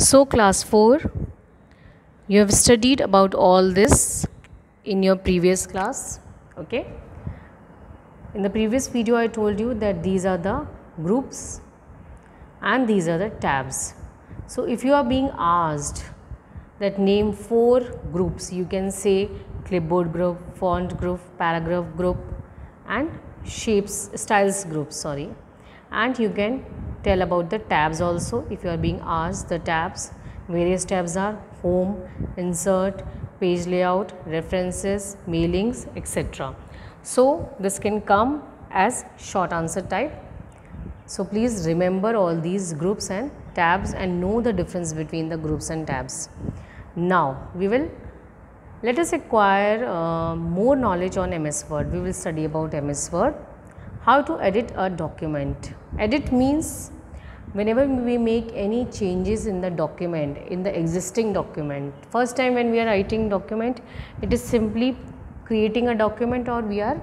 So class 4, you have studied about all this in your previous class. Okay, in the previous video I told you that these are the groups and these are the tabs. So if you are being asked that name 4 groups, you can say clipboard group, font group, paragraph group and shapes styles group, and you can tell about the tabs also. If you are being asked the tabs, various tabs are home, insert, page layout, references, mailings, etc. So this can come as short answer type. So please remember all these groups and tabs and know the difference between the groups and tabs. Now let us acquire more knowledge on MS Word. We will study about MS Word. How to edit a document. Edit means whenever we make any changes in the document, in the existing document. First time when we are writing document, it is simply creating a document or we are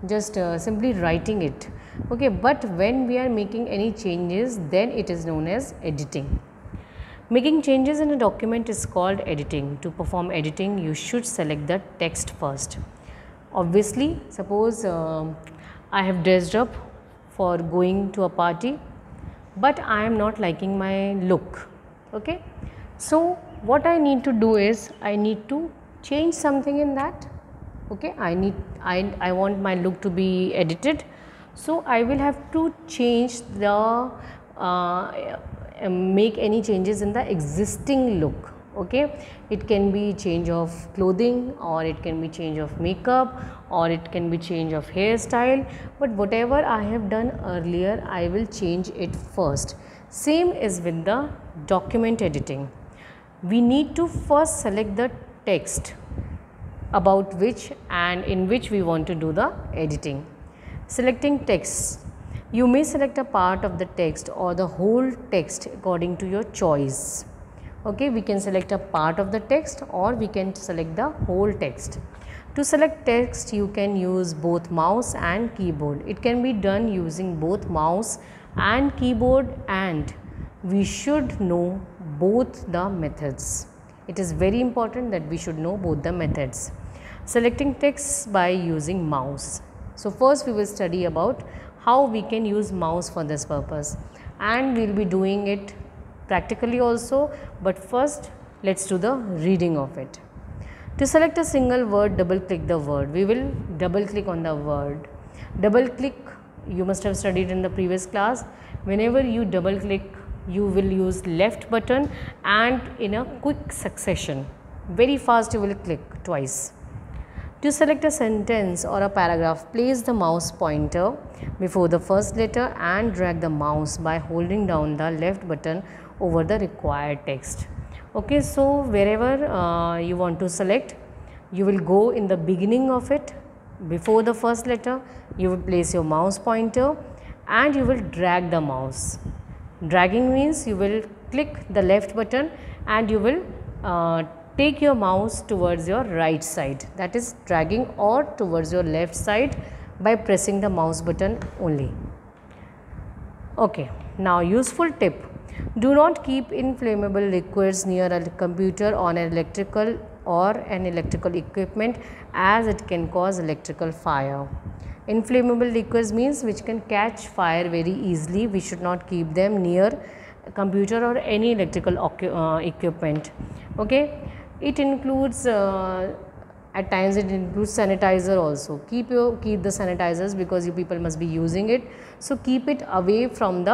just simply writing it. Okay, but when we are making any changes, then it is known as editing. Making changes in a document is called editing. To perform editing, you should select the text first. Obviously, suppose I have dressed up for going to a party, but I am not liking my look. Okay, so what I need to do is I need to change something in that. Okay, I want my look to be edited, so I will have to change the make any changes in the existing look. Okay, it can be change of clothing or it can be change of makeup or it can be change of hairstyle, but whatever I have done earlier, I will change it first. Same is with the document editing. We need to first select the text about which and in which we want to do the editing. Selecting text. You may select a part of the text or the whole text according to your choice. Okay, we can select a part of the text or we can select the whole text. To select text, you can use both mouse and keyboard. It can be done using both mouse and keyboard, and we should know both the methods. It is very important that we should know both the methods. Selecting text by using mouse. So first we will study about how we can use mouse for this purpose, and we will be doing it practically also, but first let us do the reading of it. To select a single word, double click the word. We will double click on the word. Double click, you must have studied in the previous class. Whenever you double click, you will use left button and in a quick succession. Very fast you will click twice. To select a sentence or a paragraph, place the mouse pointer before the first letter and drag the mouse by holding down the left button over the required text. Okay, so wherever you want to select, you will go in the beginning of it. Before the first letter, you will place your mouse pointer and you will drag the mouse. Dragging means you will click the left button and you will take your mouse towards your right side, that is dragging, or towards your left side by pressing the mouse button only. Okay, now useful tip. Do not keep inflammable liquids near a computer on an electrical or an electrical equipment, as it can cause electrical fire. Inflammable liquids means which can catch fire very easily. We should not keep them near a computer or any electrical equipment. Okay, it includes at times it includes sanitizer also. Keep the sanitizers because you people must be using it, so keep it away from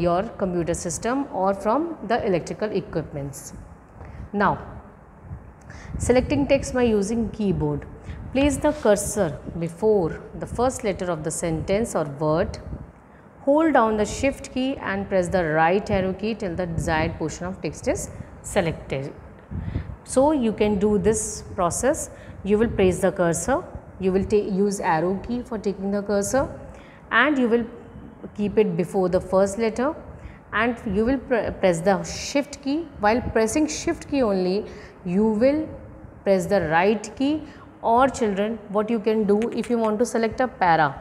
your computer system or from the electrical equipments. Now, selecting text by using keyboard. Place the cursor before the first letter of the sentence or word. Hold down the shift key and press the right arrow key till the desired portion of text is selected. So you can do this process. You will place the cursor, you will use arrow key for taking the cursor, and you will keep it before the first letter, and you will press the shift key. While pressing shift key only, you will press the right key, or children, what you can do, if you want to select a para,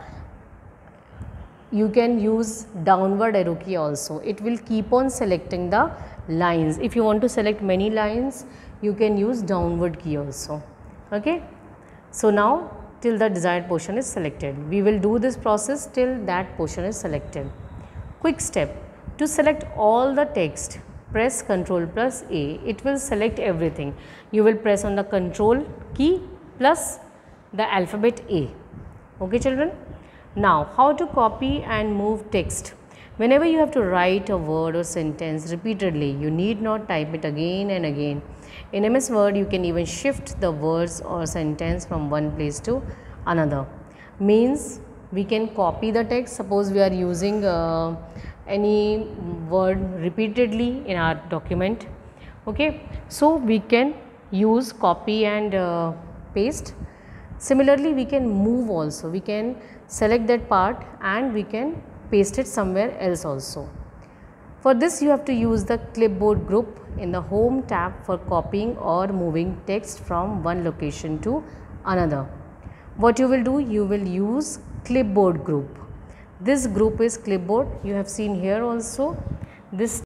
you can use downward arrow key also. It will keep on selecting the lines. If you want to select many lines, you can use downward key also. Okay. So now till the desired portion is selected. We will do this process till that portion is selected. Quick step. To select all the text, press Ctrl plus A. It will select everything. You will press on the Control key plus the alphabet A. Okay children. Now how to copy and move text. Whenever you have to write a word or sentence repeatedly, you need not type it again and again. In MS Word, you can even shift the words or sentence from one place to another. Means we can copy the text. Suppose we are using any word repeatedly in our document. Okay, so we can use copy and paste. Similarly, we can move also. We can select that part and we can paste it somewhere else also. For this, you have to use the clipboard group in the home tab for copying or moving text from one location to another. What you will do, you will use clipboard group. This group is clipboard. You have seen here also. This